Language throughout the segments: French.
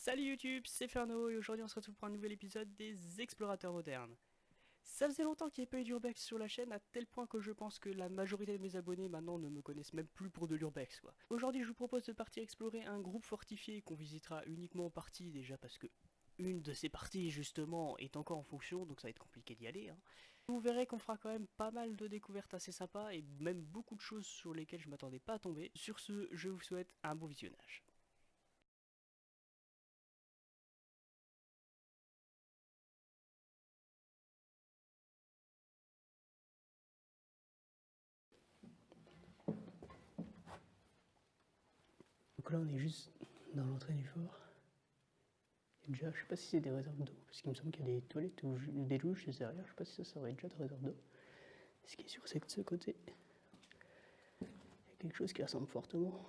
Salut YouTube, c'est Ferno et aujourd'hui on se retrouve pour un nouvel épisode des Explorateurs modernes. Ça faisait longtemps qu'il n'y avait pas eu d'urbex sur la chaîne, à tel point que je pense que la majorité de mes abonnés maintenant ne me connaissent même plus pour de l'urbex quoi. Aujourd'hui je vous propose de partir explorer un groupe fortifié qu'on visitera uniquement en partie déjà parce que une de ces parties justement est encore en fonction donc ça va être compliqué d'y aller. Vous verrez qu'on fera quand même pas mal de découvertes assez sympas et même beaucoup de choses sur lesquelles je m'attendais pas à tomber. Sur ce, je vous souhaite un bon visionnage. Donc là on est juste dans l'entrée du fort. Et déjà, je sais pas si c'est des réserves d'eau, parce qu'il me semble qu'il y a des toilettes ou des douches juste derrière, je sais pas si ça serait déjà des réserves d'eau. Ce qui est sûr c'est que de ce côté, il y a quelque chose qui ressemble fortement,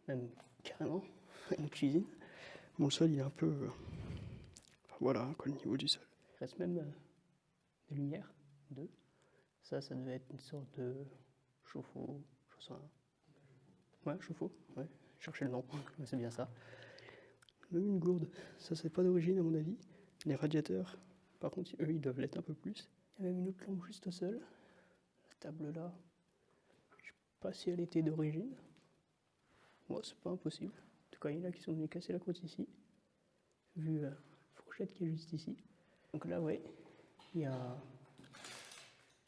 même carrément, à une cuisine. Bon le sol il est un peu... enfin, voilà quoi le niveau du sol. Il reste même des lumières, deux. Ça devait être une sorte de chauffe-eau, je sais pas. Ouais, chauffe-eau, ouais, cherchez le nom, mais c'est bien ça. Même une gourde, ça c'est pas d'origine à mon avis. Les radiateurs, par contre, eux ils doivent l'être un peu plus. Il y a même une autre lampe juste au sol. La table là, je sais pas si elle était d'origine. Moi, c'est pas impossible. En tout cas, il y en a qui sont venus casser la croûte ici, vu la fourchette qui est juste ici. Donc là, ouais, il y a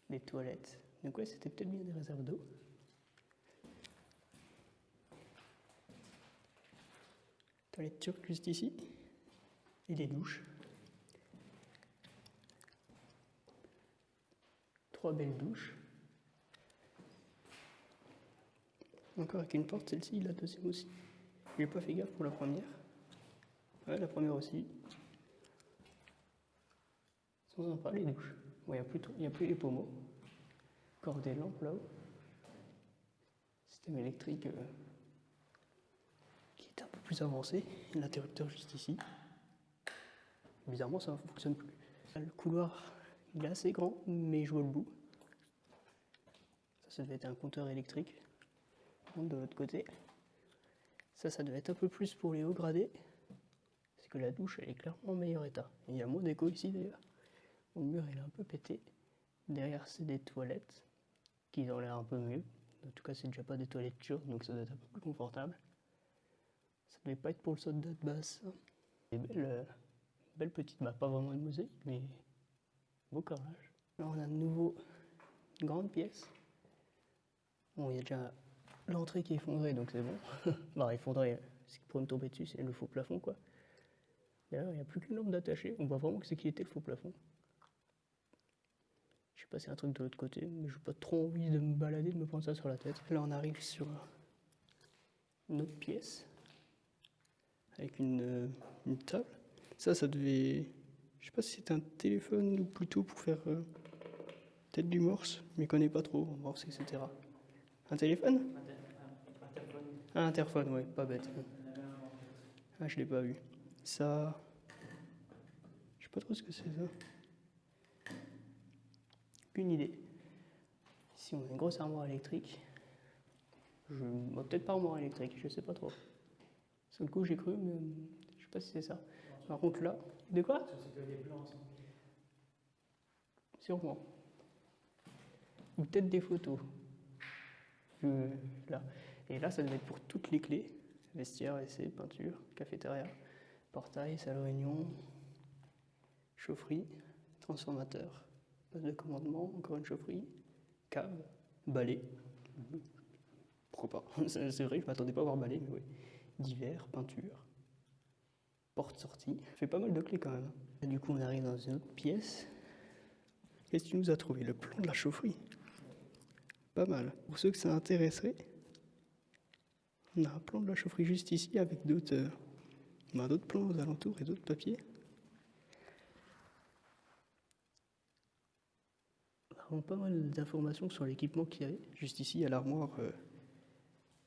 des toilettes. Donc ouais, c'était peut-être bien des réserves d'eau. Toilette turque juste ici. Et les douches. Trois belles douches. Encore avec une porte, celle-ci, la deuxième aussi. J'ai pas fait gaffe pour la première. Ouais, la première aussi. Sont sympas les douches. Bon, il n'y a plus les pommeaux. Encore des lampes là-haut. Système électrique qui est un peu plus avancé. L'interrupteur juste ici. Bizarrement, ça ne fonctionne plus. Le couloir, il est assez grand, mais je vois le bout. Ça devait être un compteur électrique. De l'autre côté. Ça devait être un peu plus pour les hauts gradés. Parce que la douche, elle est clairement en meilleur état. Et il y a moins d'écho ici d'ailleurs. Le mur, il est un peu pété. Derrière, c'est des toilettes qui ont l'air un peu mieux. En tout cas, c'est déjà pas des toilettes turques, donc ça doit être un peu plus confortable. Ça devait pas être pour le soldat de base. Des belles petites, bah pas vraiment une mosaïque, mais beau carrelage. Là, on a de nouveau une grande pièce. Bon, il y a déjà l'entrée qui est effondrée, donc c'est bon. Bah, effondrée, ce qui pourrait me tomber dessus, c'est le faux plafond, quoi. D'ailleurs, il n'y a plus qu'une lampe d'attaché. On voit vraiment que c'est qui était le faux plafond. Je sais pas si c'est un truc de l'autre côté, mais j'ai pas trop envie de me balader, de me prendre ça sur la tête. Là, on arrive sur une autre pièce avec une table. Ça devait... Je sais pas si c'est un téléphone ou plutôt pour faire peut-être du morse, je m'y connais pas trop, morse, etc. Un téléphone? Un interphone, ouais, pas bête. Ah, je l'ai pas vu. Ça... Je sais pas trop ce que c'est ça. Aucune idée. Ici, on a une grosse armoire électrique. Peut-être pas armoire électrique, je sais pas trop. Sur le coup, j'ai cru, mais je sais pas si c'est ça. Par contre, là... De quoi? Sûrement. Ou peut-être des photos. Là. Et là, ça devait être pour toutes les clés. Vestiaire, WC, peinture, cafétéria, portail, salle de réunion, chaufferie, transformateur, poste de commandement, encore une chaufferie, cave, balai. Pourquoi pas? C'est vrai, je m'attendais pas à voir balai, mais oui. Divers, peinture, porte-sortie. Fait pas mal de clés quand même. Et du coup, on arrive dans une autre pièce. Qu'est-ce que tu nous as trouvé? Le plan de la chaufferie. Pas mal. Pour ceux que ça intéresserait, on a un plan de la chaufferie juste ici avec d'autres plans aux alentours et d'autres papiers. Vraiment pas mal d'informations sur l'équipement qu'il y avait. Juste ici, il y a l'armoire.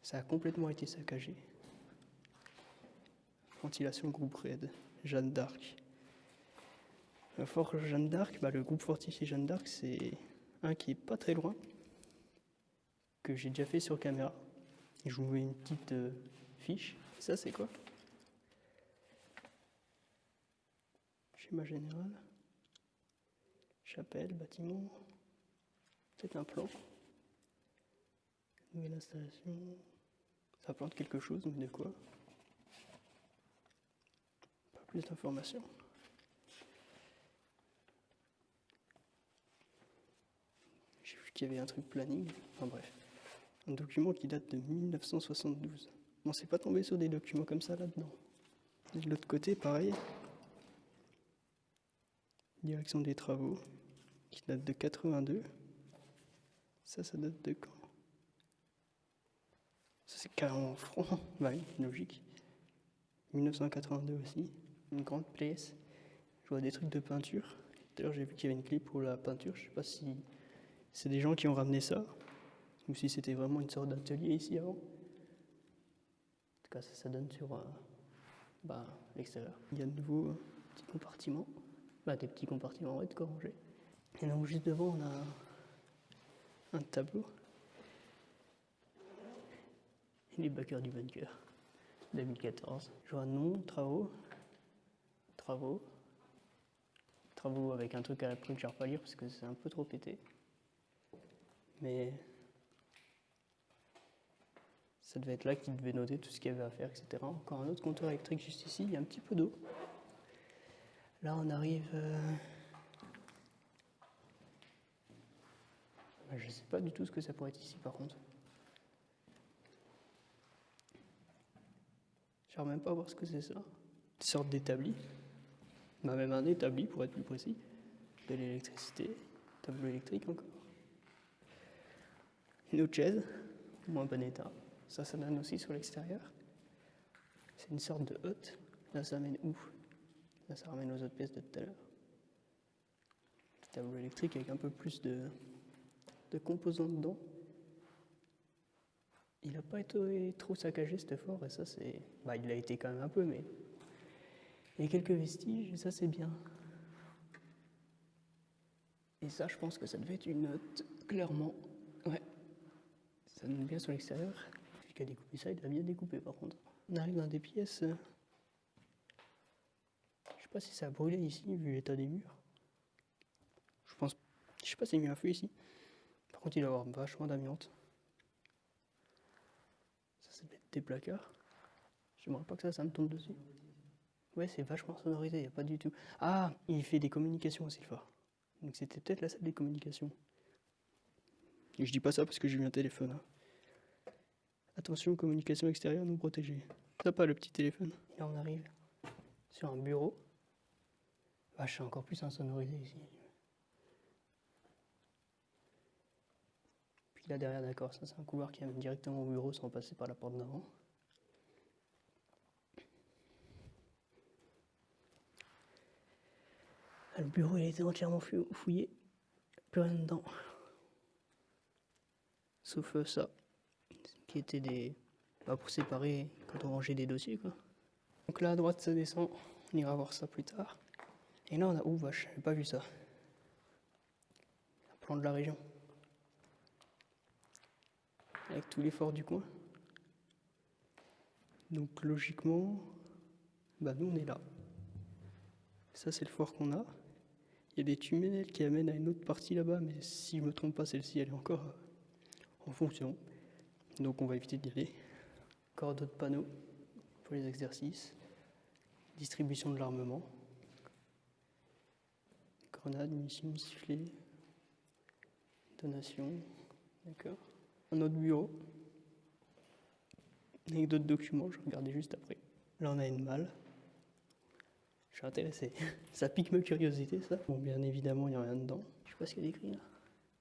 Ça a complètement été saccagé. Ventilation groupe Red, Jeanne d'Arc. Le fort Jeanne d'Arc, le groupe fortifié Jeanne d'Arc, c'est un qui est pas très loin, que j'ai déjà fait sur caméra. Je vous mets une petite fiche. Ça, c'est quoi? Schéma général. Chapelle, bâtiment. Peut-être un plan. Nouvelle installation. Ça plante quelque chose, mais de quoi? Pas plus d'informations. J'ai vu qu'il y avait un truc planning. Enfin bref. Un document qui date de 1972. On s'est pas tombé sur des documents comme ça là-dedans. De l'autre côté, pareil. Direction des travaux, qui date de 82. Ça date de quand? Ça, c'est carrément franc. Bah oui, logique. 1982 aussi. Une grande pièce. Je vois des trucs de peinture. D'ailleurs, j'ai vu qu'il y avait une clé pour la peinture. Je sais pas si c'est des gens qui ont ramené ça, ou si c'était vraiment une sorte d'atelier ici avant. En tout cas, ça donne sur l'extérieur. Il y a de nouveau un petit compartiment. Des petits compartiments, ouais, de quoi ranger. Et donc, juste devant, on a un tableau. Les backers du bunker, 2014. Je vois nom, travaux avec un truc à la prime que j'arrive pas à lire parce que c'est un peu trop pété. Mais ça devait être là qu'il devait noter tout ce qu'il y avait à faire, etc. Encore un autre compteur électrique juste ici, il y a un petit peu d'eau. Là on arrive... Je sais pas du tout ce que ça pourrait être ici par contre. J'arrive même pas à voir ce que c'est ça. Une sorte d'établi. Même un établi pour être plus précis. De l'électricité. Tableau électrique encore. Une autre chaise, moins bon état. Ça donne aussi sur l'extérieur. C'est une sorte de hotte. Là, ça mène où? Là, ça ramène aux autres pièces de tout à l'heure. Tableau électrique avec un peu plus de composants dedans. Il n'a pas été trop saccagé cet effort, et ça c'est... il l'a été quand même un peu, mais... Il y a quelques vestiges, et ça c'est bien. Et ça, je pense que ça devait être une note, clairement. Ouais. Ça donne bien sur l'extérieur. Celui qui a découpé ça, il a bien découpé par contre. On arrive dans des pièces... Je sais pas si ça a brûlé ici, vu l'état des murs. Je sais pas s'il y a eu un feu ici. Par contre, il doit y avoir vachement d'amiante. Ça doit être des placards. J'aimerais pas que ça me tombe dessus. Ouais, c'est vachement sonorisé, il a pas du tout... Ah, il fait des communications aussi, le phare. Donc c'était peut-être la salle des communications. Et je dis pas ça parce que j'ai eu un téléphone. Hein. Attention, communication extérieure non protégée. Ça pas le petit téléphone. Là, on arrive sur un bureau. Je suis encore plus insonorisé ici. Puis là derrière, d'accord, ça c'est un couloir qui amène directement au bureau sans passer par la porte d'avant. Le bureau il était entièrement fouillé, plus rien dedans. Sauf ça, qui était des... pour séparer quand on rangeait des dossiers quoi. Donc là à droite ça descend, on ira voir ça plus tard. Et là on a... Oh vache, j'ai pas vu ça. Un plan de la région. Avec tous les forts du coin. Donc logiquement, nous on est là. Ça c'est le fort qu'on a. Il y a des tunnels qui amènent à une autre partie là-bas, mais si je me trompe pas, celle-ci elle est encore en fonction. Donc on va éviter d'y aller. Encore d'autres panneaux pour les exercices. Distribution de l'armement. Grenades, munitions, sifflets. Donation. D'accord. Un autre bureau. Avec d'autres documents, je regardais juste après. Là on a une malle. Je suis intéressé. Ça pique ma curiosité, ça. Bon, bien évidemment, il n'y a rien dedans. Je sais pas ce qu'il y a écrit là.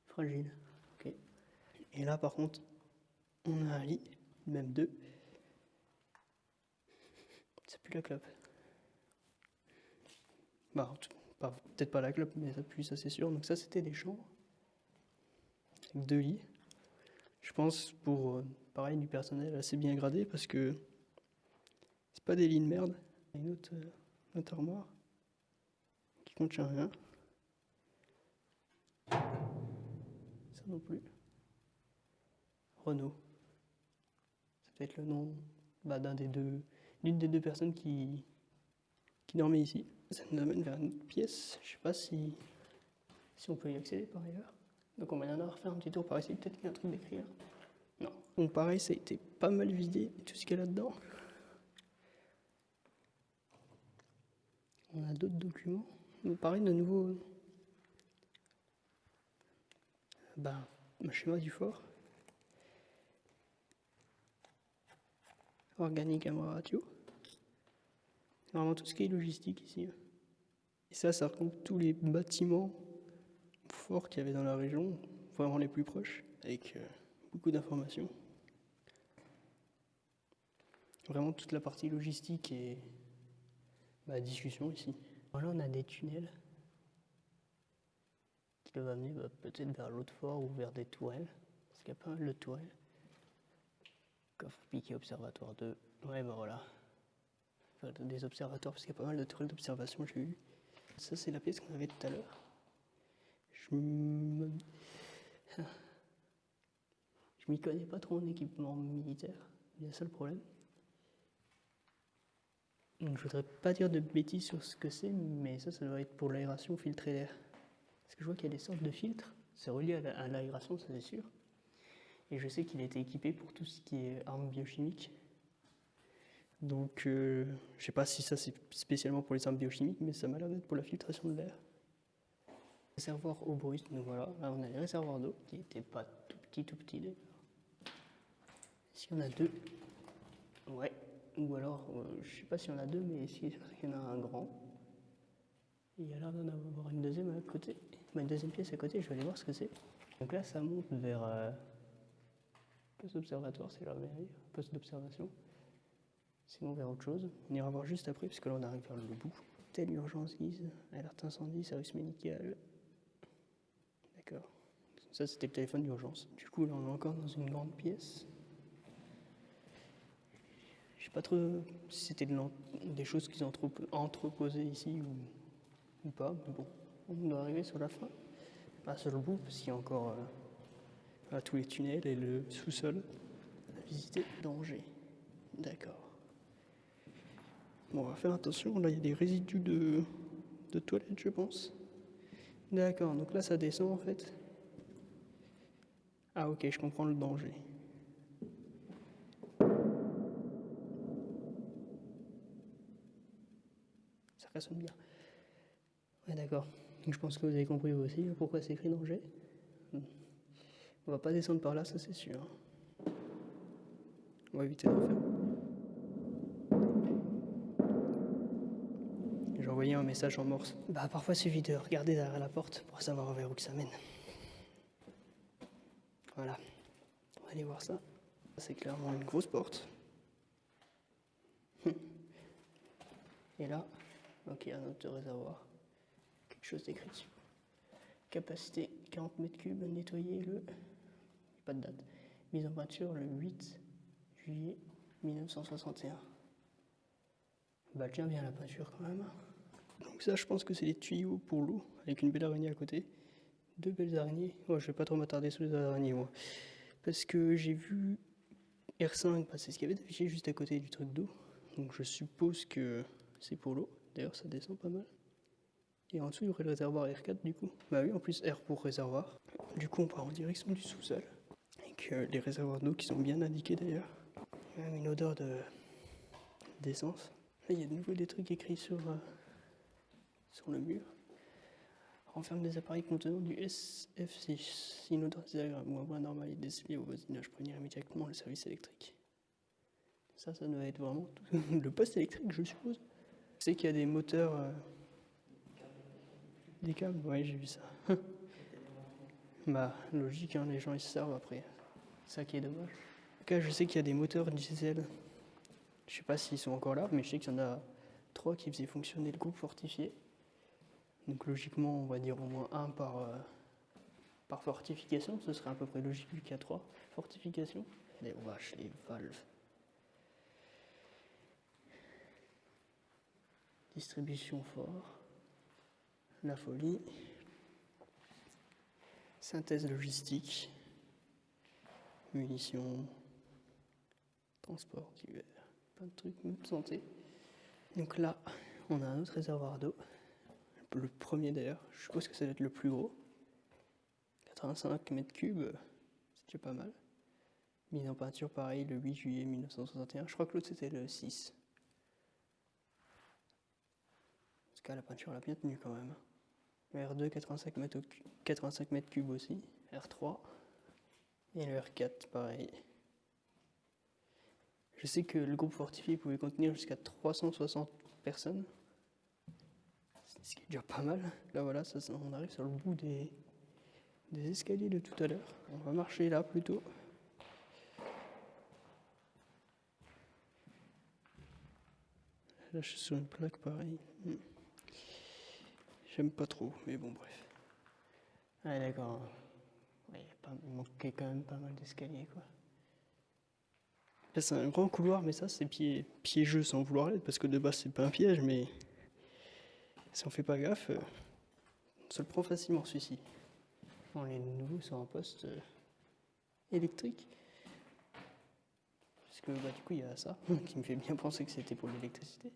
Fragile. Ok. Et là, par contre, on a un lit, même deux. Ça pue la clope. Peut-être pas la clope, mais ça pue, ça c'est sûr. Donc ça, c'était des chambres. Avec deux lits. Je pense pour, pareil, du personnel assez bien gradé, parce que c'est pas des lits de merde. Il y a une autre armoire qui contient rien. Ça non plus. Renaud. Ça peut être le nom d'une des deux personnes qui dormait ici. Ça nous amène vers une autre pièce. Je sais pas si on peut y accéder par ailleurs. Donc on va y en avoir fait un petit tour par ici. Peut-être qu'il y a un truc d'écrire. Non. Donc pareil, ça a été pas mal vidé, tout ce qu'il y a là-dedans. On a d'autres documents. Donc pareil, de nouveau, un schéma du fort. Organigramme radio. Vraiment tout ce qui est logistique ici. Et ça regroupe tous les bâtiments forts qu'il y avait dans la région, vraiment les plus proches, avec beaucoup d'informations. Vraiment toute la partie logistique et discussion ici. Voilà, on a des tunnels qui doivent amener peut-être vers l'autre fort ou vers des tourelles, parce qu'il y a pas mal de tourelles. Coffre piqué, observatoire 2. Ouais, voilà. Enfin, des observatoires, parce qu'il y a pas mal de tourelles d'observation, j'ai vu. Ça, c'est la pièce qu'on avait tout à l'heure. Je m'y connais pas trop en équipement militaire, il y a ça le problème. Donc, je voudrais pas dire de bêtises sur ce que c'est, mais ça doit être pour l'aération, filtrer l'air. Parce que je vois qu'il y a des sortes de filtres, c'est relié à l'aération, ça c'est sûr. Et je sais qu'il a été équipé pour tout ce qui est armes biochimiques. Donc, je sais pas si ça c'est spécialement pour les armes biochimiques, mais ça m'a l'air d'être pour la filtration de l'air. Réservoir eau brute, donc voilà, là on a les réservoirs d'eau qui n'étaient pas tout petits d'ailleurs. Ici on a deux. Ouais, ou alors, je sais pas si on a deux, mais ici il y en a un grand. Et il y a l'air d'en avoir une deuxième à côté. Une deuxième pièce à côté, je vais aller voir ce que c'est. Donc là ça monte vers poste d'observatoire, c'est la mairie, poste d'observation. Sinon vers autre chose. On ira voir juste après, parce que là on arrive vers le bout. Telle urgence guise, alerte incendie, service médical. D'accord. Ça c'était le téléphone d'urgence. Du coup là on est encore dans une grande pièce. Je sais pas trop si c'était des choses qu'ils ont entreposées ici ou pas, mais bon. On doit arriver sur la fin. Pas sur le bout, parce qu'il y a encore tous les tunnels et le sous-sol à visiter. Danger. D'accord. Bon, on va faire attention, là il y a des résidus de toilettes, je pense. D'accord, donc là ça descend en fait. Ah ok, je comprends le danger. Ça résonne bien. Ouais, d'accord. Donc je pense que vous avez compris vous aussi pourquoi c'est écrit danger. On va pas descendre par là, ça c'est sûr. On va éviter d'en faire. J'ai envoyé un message en morse. Parfois il suffit de regarder derrière la porte pour savoir vers où que ça mène. Voilà. On va aller voir ça. C'est clairement une grosse porte. Et là, ok, un autre réservoir. Quelque chose d'écrit dessus. Capacité 40 mètres cubes, nettoyer le... Pas de date. Mise en peinture le 8 juillet 1961. Elle tient bien la peinture quand même. Donc ça, je pense que c'est les tuyaux pour l'eau, avec une belle araignée à côté. Deux belles araignées. Je vais pas trop m'attarder sur les araignées, moi. Parce que j'ai vu R5 passer ce qu'il y avait d'affiché juste à côté du truc d'eau. Donc je suppose que c'est pour l'eau. D'ailleurs, ça descend pas mal. Et en dessous, il y aurait le réservoir R4 du coup. Bah oui, en plus R pour réservoir. Du coup, on part en direction du sous-sol. Avec les réservoirs d'eau qui sont bien indiqués d'ailleurs. Il y a même une odeur d'essence. Là, il y a de nouveau des trucs écrits sur le mur. Renferme des appareils contenant du SF6. Si une odeur désagréable ou un bruit anormal est décelé au voisinage, prévenir immédiatement le service électrique. Ça doit être vraiment tout. Le poste électrique, je suppose. Je sais qu'il y a des moteurs... Des câbles, ouais, j'ai vu ça. Logique, hein, les gens ils se servent après. C'est ça qui est dommage. En tout cas, je sais qu'il y a des moteurs diesel. Je sais pas s'ils sont encore là, mais je sais qu'il y en a 3 qui faisaient fonctionner le groupe fortifié. Donc logiquement, on va dire au moins un par fortification. Ce serait à peu près logique vu qu'il y a 3 fortifications. Les vaches, les valves. Distribution fort. La folie. Synthèse logistique. Munitions. Transport divers. Plein de trucs, même santé. Donc là, on a un autre réservoir d'eau. Le premier d'ailleurs, je suppose que ça doit être le plus gros. 85 mètres cubes, c'est déjà pas mal. Mis en peinture pareil le 8 juillet 1961. Je crois que l'autre c'était le 6. En tout cas, la peinture elle a bien tenu quand même. Le R2, 85 mètres cubes aussi. R3. Et le R4, pareil. Je sais que le groupe fortifié pouvait contenir jusqu'à 360 personnes. Ce qui est déjà pas mal. Là, voilà, on arrive sur le bout des escaliers de tout à l'heure. On va marcher là plutôt. Là, je suis sur une plaque pareil. J'aime pas trop, mais bon, bref. Ah, d'accord. Ouais, il manquait quand même pas mal d'escaliers, quoi. Là, c'est un grand couloir, mais ça, c'est piégeux sans vouloir l'être, parce que de base, c'est pas un piège, mais si on fait pas gaffe, on se le prend facilement, celui-ci. On est de nouveau sur un poste électrique. Parce que, du coup, il y a ça, qui me fait bien penser que c'était pour l'électricité.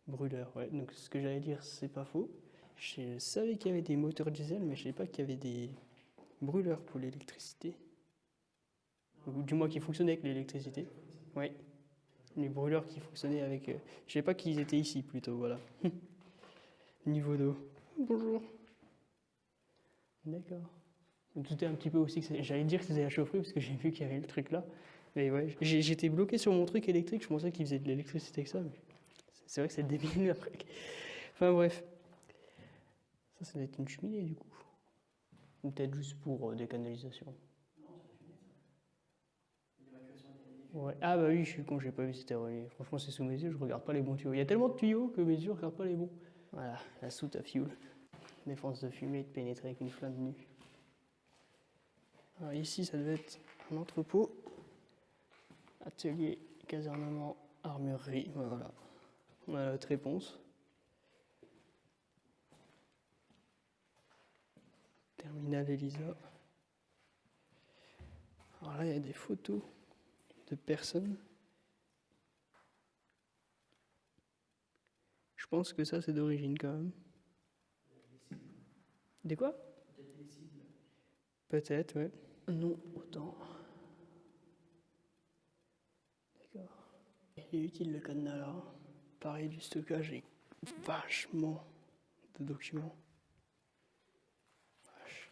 Brûleur, ouais. Donc, ce que j'allais dire, c'est pas faux. Je savais qu'il y avait des moteurs diesel, mais je savais pas qu'il y avait des brûleurs pour l'électricité. Ou du moins qui fonctionnaient avec l'électricité. Oui. Les brûleurs qui fonctionnaient avec. Je savais pas qu'ils étaient ici plutôt, voilà. Niveau d'eau. Bonjour. D'accord. Je me doutais un petit peu aussi que j'allais dire que c'était la chaufferie parce que j'ai vu qu'il y avait le truc là. Mais ouais, j'étais bloqué sur mon truc électrique, je pensais qu'il faisait de l'électricité avec ça, mais c'est vrai que c'est débile après. Enfin bref. Ça doit être une cheminée du coup. Ou peut-être juste pour des canalisations. Ouais. Ah bah oui, je suis con, j'ai pas vu c'était relié. Franchement, c'est sous mes yeux, je regarde pas les bons tuyaux. Il y a tellement de tuyaux que mes yeux regardent pas les bons. Voilà, la soute à fioul. Défense de fumée et de pénétrer avec une flamme nue. Alors ici, ça devait être un entrepôt. Atelier, casernement, armurerie. Voilà. On a notre réponse. Terminal Elisa. Alors là, il y a des photos de personnes. Je pense que ça, c'est d'origine quand même. Des quoi? Peut-être les cibles. Peut-être, ouais. Non, autant. D'accord. Il est utile le cadenas là. Pareil, du stockage et vachement de documents. Vache.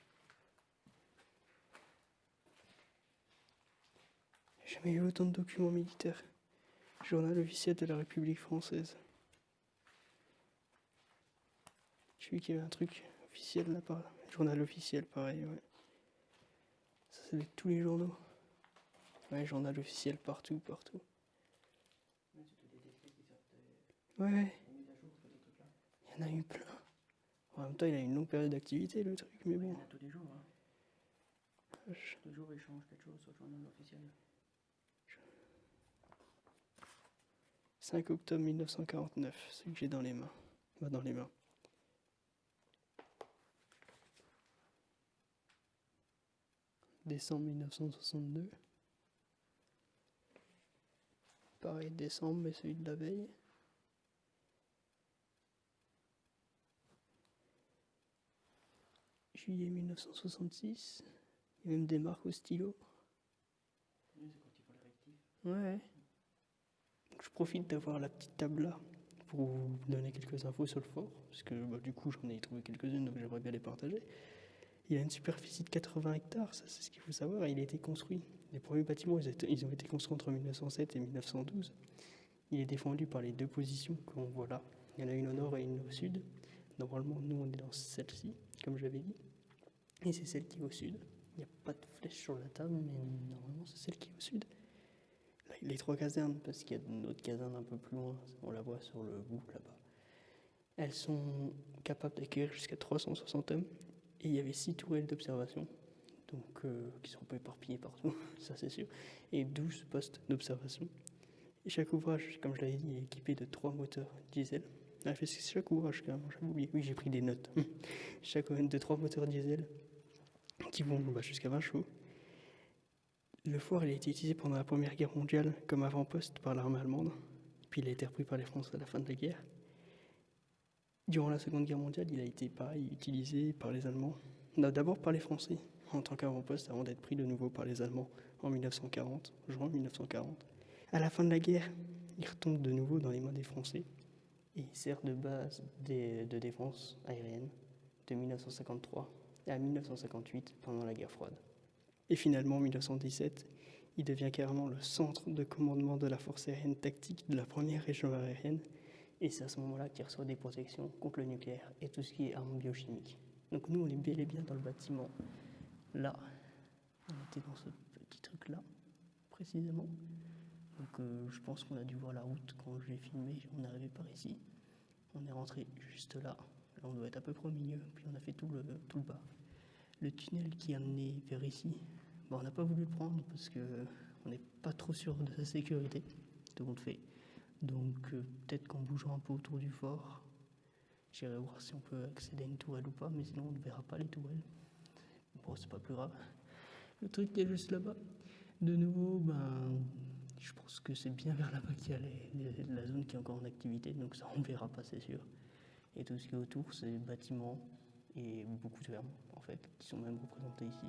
J'ai jamais eu autant de documents militaires. Journal officiel de la République française. J'ai vu qu'il y avait un truc officiel là-bas. Journal officiel, pareil, ouais. Ça, c'est de tous les journaux. Ouais, journal officiel partout, partout. Ouais. Il y en a eu plein. En même temps, il a une longue période d'activité, le truc, mais bon. Il y en a tous les jours. Hein. Tous les jours, il change quelque chose sur le journal officiel. 5 octobre 1949, ce que j'ai dans les mains. Dans les mains. Décembre 1962. Pareil, décembre, mais celui de la veille. Juillet 1966. Il y a même des marques au stylo. Oui, c'est quand il faut les rectifs. Ouais. Donc, je profite d'avoir la petite table là pour vous donner quelques infos sur le fort. Parce que du coup, j'en ai trouvé quelques-unes, donc j'aimerais bien les partager. Il a une superficie de 80 hectares, ça c'est ce qu'il faut savoir. Il a été construit. Les premiers bâtiments, ils ont été construits entre 1907 et 1912. Il est défendu par les deux positions qu'on voit là. Il y en a une au nord et une au sud. Normalement, nous, on est dans celle-ci, comme j'avais dit. Et c'est celle qui est au sud. Il n'y a pas de flèche sur la table, mais normalement, c'est celle qui est au sud. Là, les trois casernes, parce qu'il y a une autre caserne un peu plus loin, on la voit sur le bout là-bas. Elles sont capables d'accueillir jusqu'à 360 hommes. Et il y avait 6 tourelles d'observation, donc qui sont un peu éparpillées partout, ça c'est sûr, et 12 postes d'observation. Et chaque ouvrage, comme je l'avais dit, est équipé de 3 moteurs diesel. Ah, c'est chaque ouvrage, carrément, j'avais oublié. Oui, j'ai pris des notes. Chaque de 3 moteurs diesel qui vont jusqu'à 20 chevaux. Le fort il a été utilisé pendant la Première Guerre mondiale comme avant-poste par l'armée allemande. Puis il a été repris par les Français à la fin de la guerre. Durant la Seconde Guerre mondiale, il a été pareil utilisé par les Allemands, non, d'abord par les Français, en tant qu'avant-poste avant d'être pris de nouveau par les Allemands en 1940, juin 1940. À la fin de la guerre, il retombe de nouveau dans les mains des Français et il sert de base de défense aérienne de 1953 à 1958 pendant la guerre froide. Et finalement, en 1917, il devient carrément le centre de commandement de la force aérienne tactique de la première région aérienne. Et c'est à ce moment-là qu'il reçoit des protections contre le nucléaire et tout ce qui est armes biochimiques. Donc nous, on est bel et bien dans le bâtiment. Là, on était dans ce petit truc-là, précisément. Donc je pense qu'on a dû voir la route quand j'ai filmé. On est arrivé par ici. On est rentré juste là. Là, on doit être à peu près au milieu. Puis on a fait tout le bas. Le tunnel qui a mené vers ici, on n'a pas voulu le prendre parce qu'on n'est pas trop sûr de sa sécurité. Tout compte fait. Donc peut-être qu'en bougeant un peu autour du fort, j'irai voir si on peut accéder à une tourelle ou pas, mais sinon on ne verra pas les tourelles. Bon, c'est pas plus grave. Le truc qui est juste là-bas, de nouveau, je pense que c'est bien vers là-bas qu'il y a la zone qui est encore en activité, donc ça on ne verra pas, c'est sûr. Et tout ce qui est autour, c'est bâtiments et beaucoup de fermes, en fait, qui sont même représentés ici.